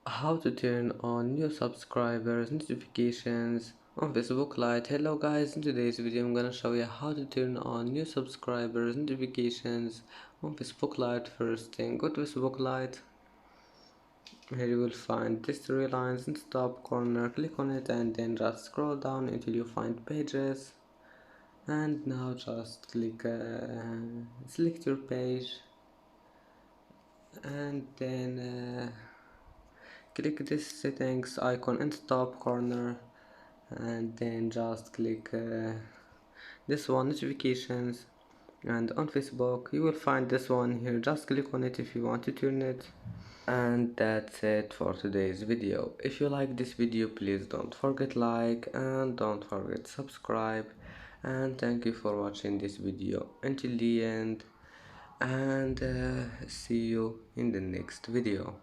How to turn on new subscribers notifications on Facebook Lite. Hello guys, in today's video I'm gonna show you how to turn on new subscribers notifications on Facebook Lite. First thing, go to Facebook Lite. Here you will find these three lines in the top corner. Click on it and then just scroll down until you find pages, and now just click select your page, and then click this settings icon in the top corner, and then just click this one, notifications. And on Facebook you will find this one here, just click on it if you want to turn it. And that's it for today's video. If you like this video, please don't forget like and don't forget subscribe, and thank you for watching this video until the end, and see you in the next video.